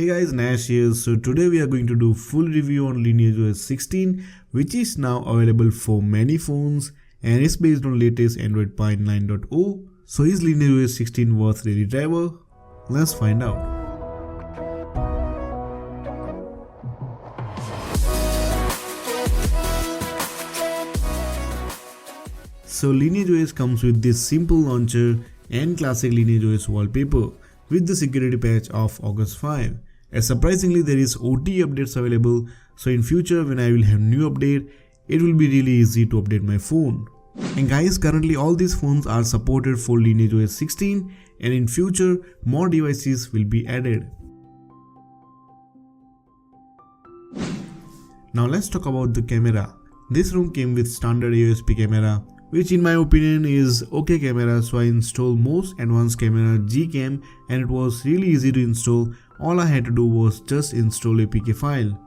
Hey guys, Nash here. So today we are going to do full review on LineageOS 16, which is now available for many phones and is based on latest Android Pie 9.0. So is LineageOS 16 worth daily driver? Let's find out. So LineageOS comes with this simple launcher and classic LineageOS wallpaper with the security patch of August 5. And surprisingly, there is OT updates available, so in future when I will have new update, it will be really easy to update my phone. And guys, currently all these phones are supported for LineageOS 16 and in future more devices will be added. Now let's talk about the camera. This ROM came with standard AOSP camera, which in my opinion is okay camera, so I installed most advanced camera Gcam and it was really easy to install. All I had to do was just install APK file.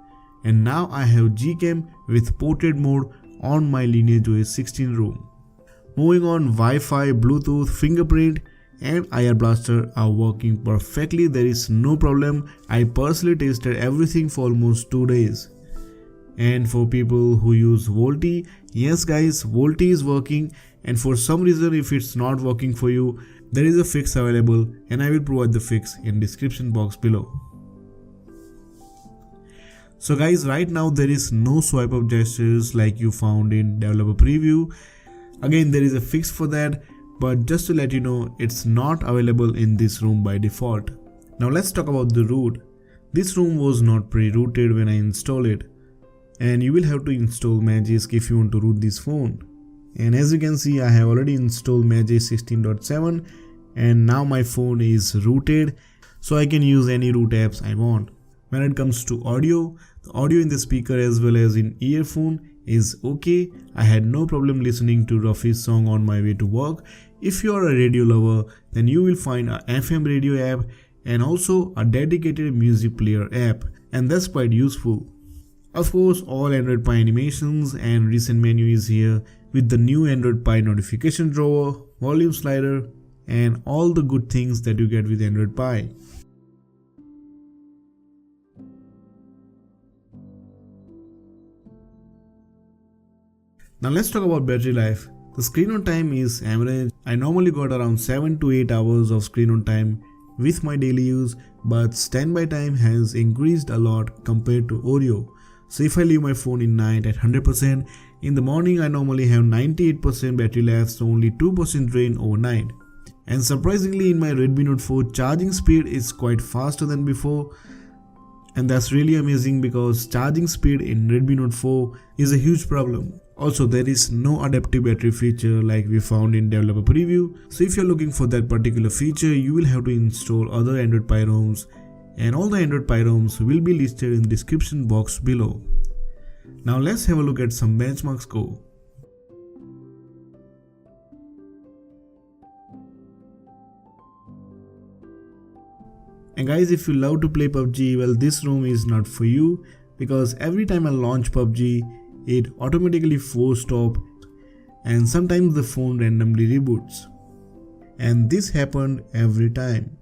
And now I have Gcam with portrait mode on my LineageOS 16 ROM. Moving on, Wi-Fi, Bluetooth, fingerprint and IR blaster are working perfectly. There is no problem. I personally tested everything for almost 2 days. And for people who use VoLTE, yes guys, VoLTE is working, and for some reason if it's not working for you, there is a fix available and I will provide the fix in description box below. So guys, right now there is no swipe up gestures like you found in developer preview. Again, there is a fix for that, but just to let you know, it's not available in this ROM by default. Now let's talk about the root. This ROM was not pre-rooted when I installed it, and you will have to install Magisk if you want to root this phone. And as you can see, I have already installed Magisk 16.7 and now my phone is rooted, so I can use any root apps I want. When it comes to audio, the audio in the speaker as well as in earphone is okay. I had no problem listening to Ruffy's song on my way to work. If you are a radio lover, then you will find a FM radio app and also a dedicated music player app, and that's quite useful. Of course, all Android Pie animations and recent menu is here with the new Android Pie notification drawer, volume slider and all the good things that you get with Android Pie. Now let's talk about battery life. The screen on time is average. I normally got around 7 to 8 hours of screen on time with my daily use, but standby time has increased a lot compared to Oreo. So if I leave my phone in night at 100%, in the morning I normally have 98% battery life, so only 2% drain overnight. And surprisingly, in my Redmi Note 4 charging speed is quite faster than before, and that's really amazing because charging speed in Redmi Note 4 is a huge problem. Also, there is no adaptive battery feature like we found in developer preview, so if you're looking for that particular feature, you will have to install other Android Pie ROMs, and all the Android Pie ROMs will be listed in the description box below. Now let's have a look at some benchmark score. And guys, if you love to play PUBG, well, this ROM is not for you, because every time I launch PUBG, it automatically force stop and sometimes the phone randomly reboots. And this happened every time.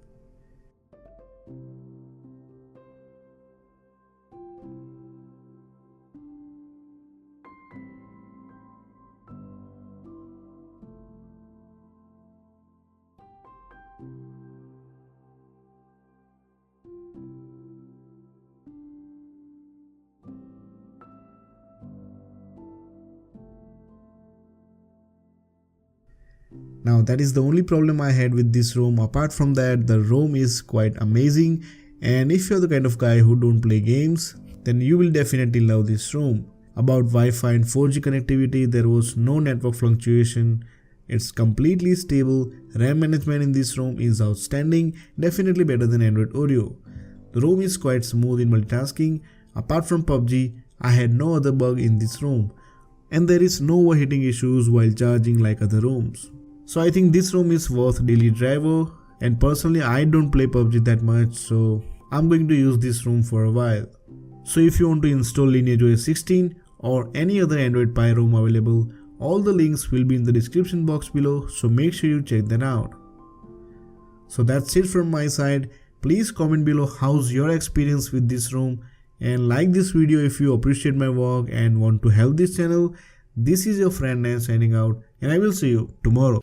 Now that is the only problem I had with this ROM. Apart from that, the ROM is quite amazing, and if you're the kind of guy who don't play games, then you will definitely love this ROM. About Wi-Fi and 4G connectivity, there was no network fluctuation. It's completely stable. RAM management in this ROM is outstanding, definitely better than Android Oreo. The ROM is quite smooth in multitasking. Apart from PUBG, I had no other bug in this ROM, and there is no overheating issues while charging like other ROMs. So I think this ROM is worth daily driver, and personally I don't play PUBG that much, so I'm going to use this ROM for a while. So if you want to install LineageOS 16 or any other Android Pie ROM available, all the links will be in the description box below, so make sure you check that out. So that's it from my side. Please comment below how's your experience with this ROM, and like this video if you appreciate my work and want to help this channel. This is your friend Nan signing out, and I will see you tomorrow.